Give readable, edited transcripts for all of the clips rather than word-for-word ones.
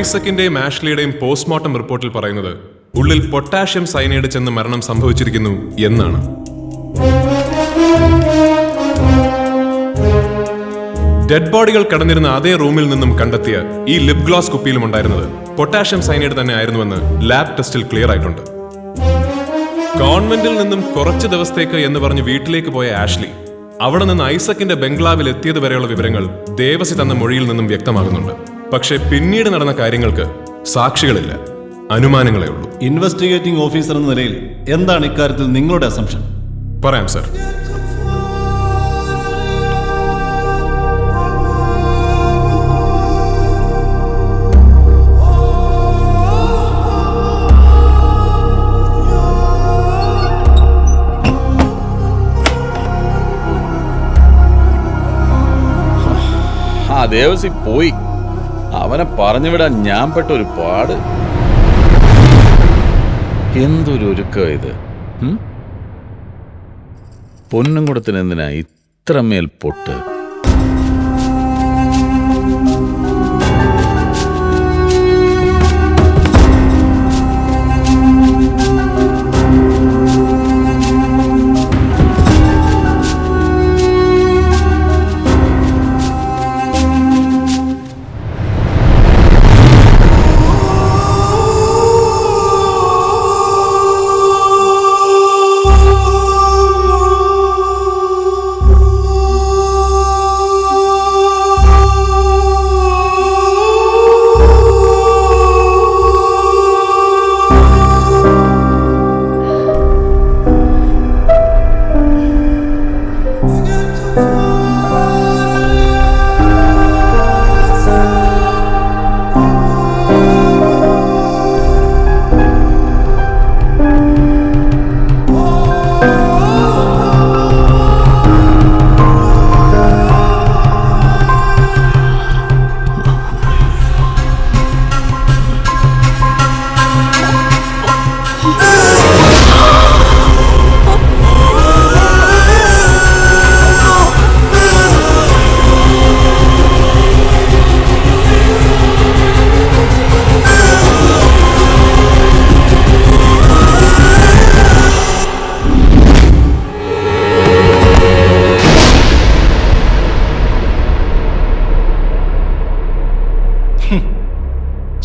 ഐസക്കിന്റെയും ആഷ്ലിയുടെയും postmortem റിപ്പോർട്ടിൽ പറയുന്നത് ഉള്ളിൽ പൊട്ടാഷ്യം സയനൈഡ് ചെന്ന് മരണം സംഭവിച്ചിരിക്കുന്നു എന്നാണ്. ഡെഡ് ബോഡികൾ കടന്നിരുന്ന അതേ റൂമിൽ നിന്നും കണ്ടെത്തിയ ഈ ലിപ് ഗ്ലോസ് കുപ്പിയിലും ഉണ്ടായിരുന്നത് പൊട്ടാഷ്യം സയനൈഡ് തന്നെ ആയിരുന്നുവെന്ന് ലാബ് ടെസ്റ്റിൽ ക്ലിയർ ആയിട്ടുണ്ട്. ഗവൺമെന്റിൽ നിന്നും കുറച്ച് ദിവസത്തേക്ക് എന്ന് പറഞ്ഞ് വീട്ടിലേക്ക് പോയ ആഷ്ലി അവിടെ നിന്ന് ഐസക്കിന്റെ ബംഗ്ലാവിൽ എത്തിയത് വരെയുള്ള വിവരങ്ങൾ ദേവസി തന്ന മൊഴിയിൽ നിന്നും വ്യക്തമാകുന്നുണ്ട്. പക്ഷേ പിന്നീട് നടന്ന കാര്യങ്ങൾക്ക് സാക്ഷികളില്ല, അനുമാനങ്ങളേ ഉള്ളൂ. ഇൻവെസ്റ്റിഗേറ്റിംഗ് ഓഫീസർ എന്ന നിലയിൽ എന്താണ് ഇക്കാര്യത്തിൽ നിങ്ങളുടെ അസംഷൻ? പറയാം സർ. ദേവസി പോയി. അവനെ പറഞ്ഞുവിടാൻ ഞാൻ പെട്ടൊരു പാട്. എന്തൊരു ഒരുക്കം ഇത്! പൊന്നും കൊടുത്തിന് എന്തിനാ ഇത്രമേൽ പൊട്ട്?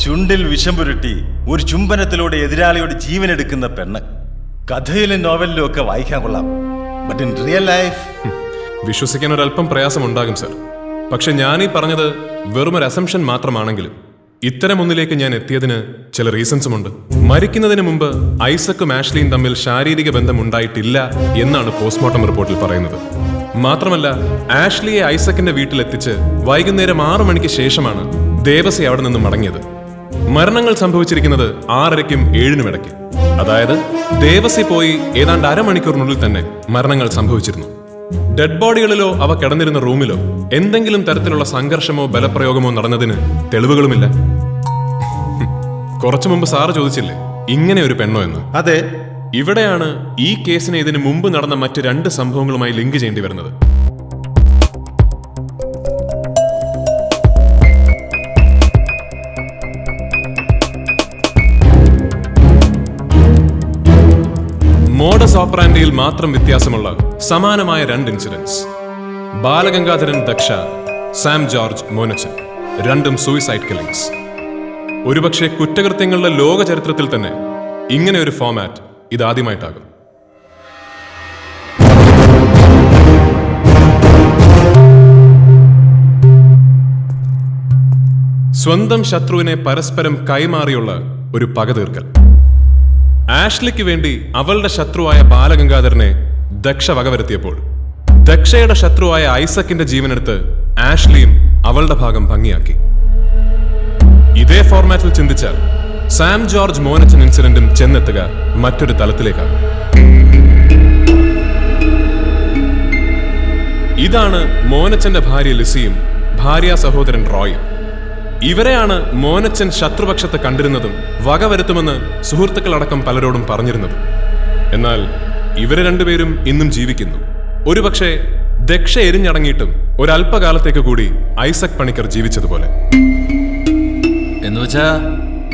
ചുണ്ടിൽ വിഷം പുരട്ടി ഒരു ചുംബനത്തിലൂടെ എതിരാളിയുടെ ജീവനെടുക്കുന്ന പെണ്ണ്. കഥയിലും നോവലിലും ഒക്കെ വായിക്കാൻ കൊള്ളാം, ബട്ട് ഇൻ റിയൽ ലൈഫ് വിശ്വസിക്കാൻ ഒരല്പം പ്രയാസമുണ്ടാകും സർ. പക്ഷെ ഞാനീ പറഞ്ഞത് വെറുമൊരു അസംഷൻ മാത്രമാണെങ്കിലും ഇത്തരം ഒന്നിലേക്ക് ഞാൻ എത്തിയതിന് ചില റീസൺസുമുണ്ട്. മരിക്കുന്നതിന് മുമ്പ് ഐസക്കും ആഷ്ലിയും തമ്മിൽ ശാരീരിക ബന്ധം ഉണ്ടായിട്ടില്ല എന്നാണ് പോസ്റ്റ്മോർട്ടം റിപ്പോർട്ടിൽ പറയുന്നത്. മാത്രമല്ല, ആഷ്ലിയെ ഐസക്കിന്റെ വീട്ടിലെത്തിച്ച് വൈകുന്നേരം 6 മണിക്ക് ശേഷമാണ് ദേവസി അവിടെ നിന്നും മടങ്ങിയത്. മരണങ്ങൾ സംഭവിച്ചിരിക്കുന്നത് 6:30-നും 7-നും ഇടയ്ക്ക്. അതായത് ദേവസി പോയി ഏതാണ്ട് അരമണിക്കൂറിനുള്ളിൽ തന്നെ മരണങ്ങൾ സംഭവിച്ചിരുന്നു. ഡെഡ് ബോഡികളിലോ അവ കിടന്നിരുന്ന റൂമിലോ എന്തെങ്കിലും തരത്തിലുള്ള സംഘർഷമോ ബലപ്രയോഗമോ നടന്നതിന് തെളിവുകളുമില്ല. കുറച്ചു മുമ്പ് സാറ് ചോദിച്ചില്ലേ ഇങ്ങനെ ഒരു പെണ്ണോ എന്ന്? അതെ. ഇവിടെയാണ് ഈ കേസിനെ ഇതിനു മുമ്പ് നടന്ന മറ്റ് 2 സംഭവങ്ങളുമായി ലിങ്ക് ചെയ്യേണ്ടി വരുന്നത്. മോഡസ് ഓപ്പറാൻഡിയിൽ മാത്രം വ്യത്യാസമുള്ള സമാനമായ 2 ഇൻസിഡന്റ്സ്. ബാലഗംഗാധരൻ ദക്ഷ, സാം ജോർജ് മോനച്ചൻ, രണ്ടും സൂയിസൈഡ് കില്ലിംഗ്സ്. ഒരുപക്ഷെ കുറ്റകൃത്യങ്ങളുടെ ലോക ചരിത്രത്തിൽ തന്നെ ഇങ്ങനെ ഒരു ഫോമാറ്റ് ഇതാദ്യമായിട്ടാകും. സ്വന്തം ശത്രുവിനെ പരസ്പരം കൈമാറിയുള്ള ഒരു പക തീർക്കൽ. ആഷ്ലിക്ക് വേണ്ടി അവളുടെ ശത്രുവായ ബാലഗംഗാധരനെ ദക്ഷ വകവരുത്തിയപ്പോൾ ദക്ഷയുടെ ശത്രുവായ ഐസക്കിന്റെ ജീവനെടുത്ത് ആഷ്ലിയും അവളുടെ ഭാഗം ഭംഗിയാക്കി. ഇതേ ഫോർമാറ്റിൽ ചിന്തിച്ചാൽ സാം ജോർജ് മോനച്ചൻ ഇൻസിഡന്റും ചെന്നെത്തുക മറ്റൊരു തലത്തിലേക്കാണ്. ഇതാണ് മോനച്ചന്റെ ഭാര്യ ലിസിയും ഭാര്യ സഹോദരൻ റോയും. ഇവരെയാണ് മോനച്ചൻ ശത്രുപക്ഷത്ത് കണ്ടിരുന്നതും വകവരുത്തുമെന്ന് സുഹൃത്തുക്കളടക്കം പലരോടും പറഞ്ഞിരുന്നതും. എന്നാൽ ഇവരെ രണ്ടുപേരും ഇന്നും ജീവിക്കുന്നു. ഒരുപക്ഷെ ദക്ഷ എരിഞ്ഞടങ്ങിയിട്ടും ഒരല്പകാലത്തേക്ക് കൂടി ഐസക് പണിക്കർ ജീവിച്ചതുപോലെ. എന്നുവെച്ചാ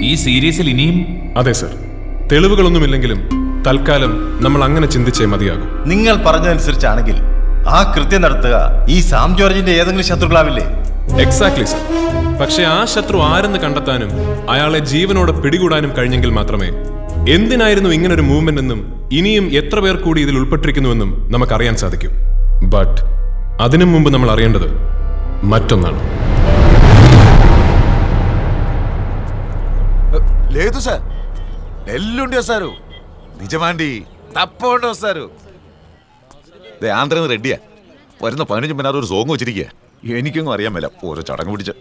ഈ സീരീസിൽ ഇനിയും അതെ സർ, തെളിവുകളൊന്നുമില്ലെങ്കിലും തൽക്കാലം നമ്മൾ അങ്ങനെ ചിന്തിച്ചേ മതിയാകും. നിങ്ങൾ പറഞ്ഞതനുസരിച്ചാണെങ്കിൽ ആ കൃത്യം നടത്തുക ഈ സാം ജോർജിന്റെ ഏതെങ്കിലും ശത്രുക്കളാവില്ലേ? Exactly sir. പക്ഷെ ആ ശത്രു ആരെന്ന് കണ്ടെത്താനും അയാളെ ജീവനോടെ പിടികൂടാനും കഴിഞ്ഞെങ്കിൽ മാത്രമേ എന്തിനായിരുന്നു ഇങ്ങനൊരു മൂവ്മെന്റ് എന്നും ഇനിയും എത്ര പേർ കൂടി ഇതിൽ ഉൾപ്പെട്ടിരിക്കുന്നുവെന്നും നമുക്കറിയാൻ സാധിക്കും. ബട്ട് അതിനു മുമ്പ് നമ്മൾ അറിയേണ്ടത് മറ്റൊന്നാണ്. లేదు సార్, ఎల్లుండి వస్తారు. నిజమాండి, తప్పకుండా వస్తారు. ആന്ധ്രന്ന് റെഡിയാ. വരുന്ന 15 മിനിറ്റ് ഒരു സോങ് വെച്ചിരിക്കുക. എനിക്കൊന്നും അറിയാൻ മേല, ഓരോ ചടങ്ങ് പിടിച്ച്.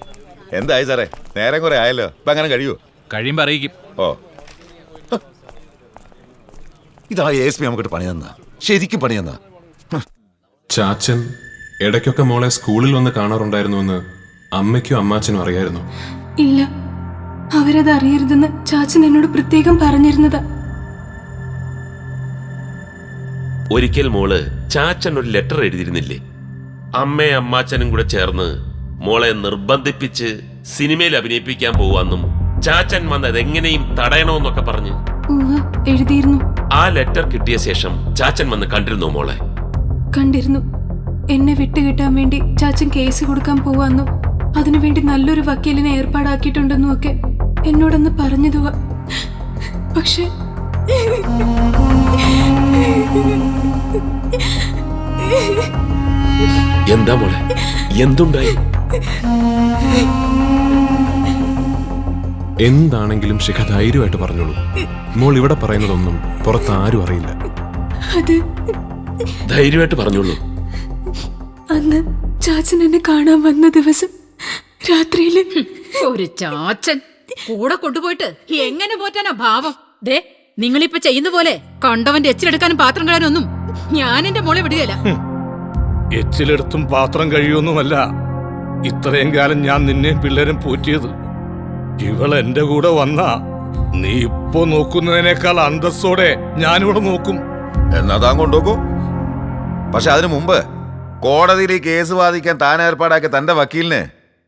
എന്തായി സാറേ, നേരം കുറെ ആയല്ലോ, ഇപ്പൊ അങ്ങനെ കഴിയുമോ? കഴിയുമ്പോൾ അറിയിക്കും. ഓ, ഇതാ ASP നമുക്കിട്ട് പണി തന്ന, ശരിക്കും പണി തന്ന. ചാച്ചൻ ഇടയ്ക്കൊക്കെ മോളെ സ്കൂളിൽ വന്ന് കാണാറുണ്ടായിരുന്നുവെന്ന് അമ്മയ്ക്കും അമ്മാച്ചനും അറിയായിരുന്നു. ഇല്ല, അവരത് അറിയരുതെന്ന് ചാച്ചൻ എന്നോട് പ്രത്യേകം പറഞ്ഞിരുന്നതാ. ഒരിക്കൽ മോള് ചാച്ചൻ ഒരു ലെറ്റർ എഴുതിയിരുന്നില്ലേ? അമ്മയും അമ്മാച്ചനും കൂടെ ചേർന്ന് മോളെ നിർബന്ധിപ്പിച്ച് സിനിമയിൽ അഭിനയിപ്പിക്കാൻ പോവാന്നും ചാച്ചൻ വന്നത് എങ്ങനെയും തടയണമെന്നൊക്കെ പറഞ്ഞ് എഴുതിയിരുന്നു. ആ ലെറ്റർ കിട്ടിയ ശേഷം ചാച്ചൻ വന്ന് കണ്ടിരുന്നു മോളെ? കണ്ടിരുന്നു. എന്നെ വിട്ടുകിട്ടാൻ വേണ്ടി ചാച്ചൻ കേസ് കൊടുക്കാൻ പോവാന്നും അതിനുവേണ്ടി നല്ലൊരു വക്കീലിനെ ഏർപ്പാടാക്കിയിട്ടുണ്ടെന്നും ഒക്കെ എന്നോടൊന്ന് പറഞ്ഞതുവാ. പക്ഷെ എന്താ മോളെ, എന്തുണ്ടായി? എന്താണെങ്കിലും ശിഖ ധൈര്യമായിട്ട് പറഞ്ഞോളൂ. മോൾ ഇവിടെ പറയുന്നതൊന്നും പുറത്ത് ആരും അറിയില്ല. അത് ധൈര്യമായിട്ട് പറഞ്ഞോളൂ. അന്ന് ചാച്ചൻ എന്നെ കാണാൻ വന്ന ദിവസം രാത്രിയില് ഒരു ചാച്ചൻ കൂടെ കൊണ്ടുപോയിട്ട് എങ്ങനെ പോറ്റാനാ ഭാവം? ദേ, നിങ്ങളിപ്പൊ ചെയ്യുന്ന പോലെ കണ്ടവന്റെ എച്ചിലെടുക്കാനും പാത്രം കഴിയാനും ഒന്നും ഞാൻ എന്റെ മോളെ വിടുകയില്ല. എച്ചിലെടുത്തും പാത്രം കഴിയൊന്നുമല്ല ഇത്രയും കാലം ഞാൻ നിന്നെ പിള്ളേരും പോറ്റിയത്. ഇവൾ എന്റെ കൂടെ വന്നാ നീ ഇപ്പൊ നോക്കുന്നതിനേക്കാൾ അന്തസ്സോടെ ഞാനിവിടെ നോക്കും. എന്നാ താൻ കൊണ്ടുപോക്കൂ. പക്ഷെ അതിനു മുമ്പ് കോടതിയിൽ ഈ കേസ് വാദിക്കാൻ താൻ ഏർപ്പാടാക്കിയ തന്റെ വക്കീലിന്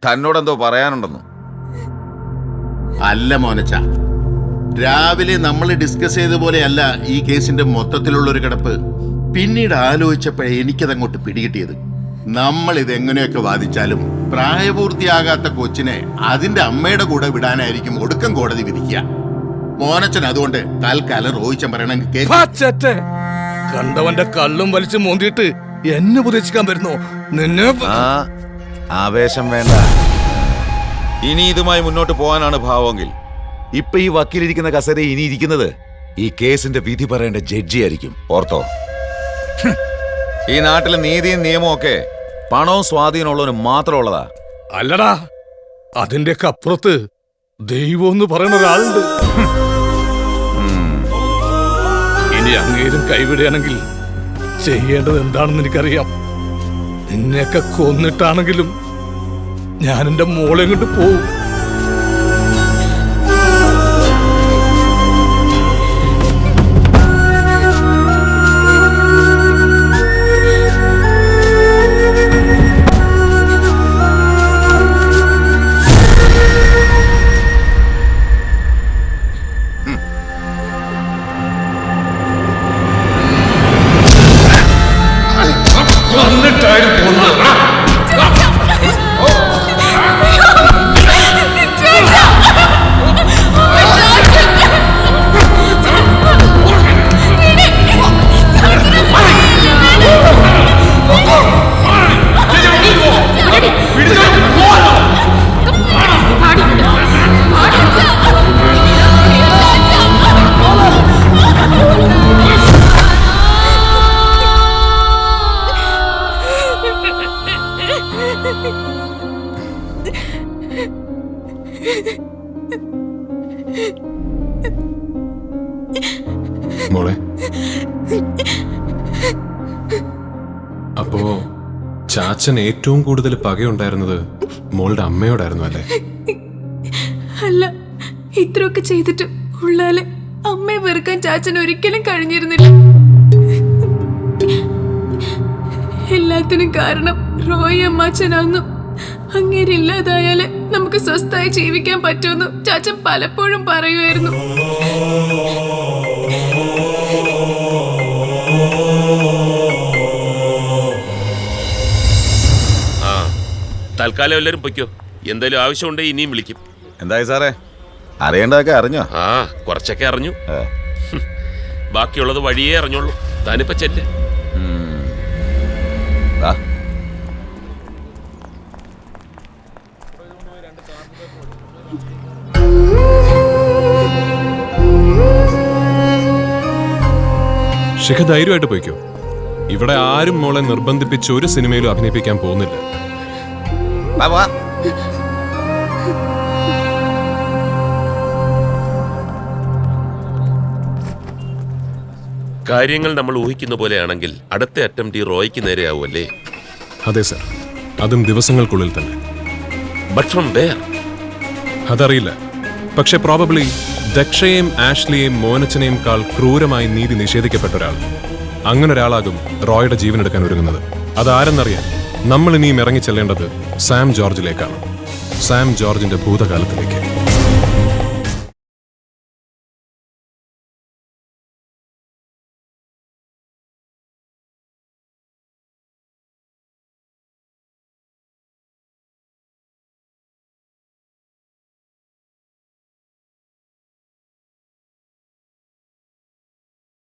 തന്നോടെന്തോ പറയാനുണ്ടെന്നു. അല്ല മോനച്ച, രാവിലെ നമ്മൾ ഡിസ്കസ് ചെയ്ത പോലെയല്ല ഈ കേസിന്റെ മൊത്തത്തിലുള്ളൊരു കിടപ്പ്. പിന്നീട് ആലോചിച്ചപ്പോഴേ എനിക്കതങ്ങോട്ട് പിടികിട്ടിയത്. നമ്മൾ ഇതെങ്ങനെയൊക്കെ വാദിച്ചാലും പ്രായപൂർത്തിയാകാത്ത കൊച്ചിനെ അതിന്റെ അമ്മയുടെ കൂടെ വിടാനായിരിക്കും ഒടുക്കം കോടതി വിധിക്കുക. മോനച്ചൻ അതുകൊണ്ട് തൽക്കാലം റോയിച്ചൻ പറയണമെങ്കിൽ കണ്ടവന്റെ കള്ളും വലിച്ചു മോന്തിയിട്ട് എന്നെ ഉപദേശിക്കാൻ വരുന്നു നിന്നെ. ആവേശം വേണ്ട. ഇനി ഇതുമായി മുന്നോട്ട് പോകാനാണ് ഭാവമെങ്കിൽ ഇപ്പൊ ഈ വക്കീലിരിക്കുന്ന കസേര ഇനി ഇരിക്കുന്നത് ഈ കേസിന്റെ വിധി പറയേണ്ട ജഡ്ജിയായിരിക്കും. ഓർത്തോ, ഈ നാട്ടിലെ നീതിയും നിയമവും ഒക്കെ പണവും സ്വാധീനമുള്ളവന് മാത്രമുള്ളതാ. അല്ലടാ, അതിന്റെയൊക്കെ അപ്പുറത്ത് ദൈവം എന്ന് പറയുന്ന ഒരാളുണ്ട്. ഇനി അങ്ങേരും കൈവിടുകയാണെങ്കിൽ ചെയ്യേണ്ടത് എന്താണെന്ന് എനിക്കറിയാം. നിന്നെയൊക്കെ കൊന്നിട്ടാണെങ്കിലും ഞാൻ എന്റെ മോളെ കൊണ്ട് പോവും. മോളെ, അപ്പോ ചാച്ചൻ ഏറ്റവും കൂടുതൽ പകയുണ്ടായിരുന്നത് മോളുടെ അമ്മയോടായിരുന്നു അല്ലേ? അല്ല, ഇത്രയൊക്കെ ചെയ്തിട്ട് ഉള്ളാലെ അമ്മയെ വെറുക്കാൻ ചാച്ചൻ ഒരിക്കലും കഴിഞ്ഞിരുന്നില്ല. എല്ലാത്തിനും കാരണം റോയി അമ്മാച്ചനാന്നും അങ്ങേരില്ലാതായാലേ നമുക്ക് സ്വസ്ഥായി ജീവിക്കാൻ പറ്റുമെന്ന് ചാച്ചൻ പലപ്പോഴും പറയുമായിരുന്നു. ആ തൽക്കാലം എല്ലാവരും പൊയ്ക്കോ. എന്തായാലും ആവശ്യമുണ്ടെങ്കിൽ ഇനിയും വിളിക്കും. എന്തായി സാറേ, അറിയേണ്ടതൊക്കെ അറിഞ്ഞോ? ആ കുറച്ചൊക്കെ അറിഞ്ഞു. ബാക്കിയുള്ളത് വഴിയേ അറിഞ്ഞോളൂ. താനിപ്പോ ചെല്ല്. ശിഖ ധൈര്യമായിട്ട് പോയിക്കോ. ഇവിടെ ആരും മോളെ നിർബന്ധിപ്പിച്ച് ഒരു സിനിമയിലും അഭിനയിപ്പിക്കാൻ പോകുന്നില്ല. കാര്യങ്ങൾ നമ്മൾ ഊഹിക്കുന്ന പോലെയാണെങ്കിൽ അടുത്ത അറ്റംപ്റ്റ് ഈ റോയ്ക്ക് നേരെയാവുമല്ലേ? അതെ സർ, അതും ദിവസങ്ങൾക്കുള്ളിൽ തന്നെ. But from where? അതറിയില്ല. പക്ഷെ പ്രോബബ്ലി ദക്ഷയെയും ആഷ്ലിയെയും മോനച്ചനെയും കാൾ ക്രൂരമായി നീതി നിഷേധിക്കപ്പെട്ട ഒരാൾ. അങ്ങനെ ഒരാളാകും റോയുടെ ജീവനെടുക്കാൻ ഒരുങ്ങുന്നത്. അതാരെന്നറിയാൻ നമ്മൾ ഇനിയും ഇറങ്ങി ചെല്ലേണ്ടത് സാം ജോർജിലേക്കാണ്. സാം ജോർജിന്റെ ഭൂതകാലത്തിലേക്ക്.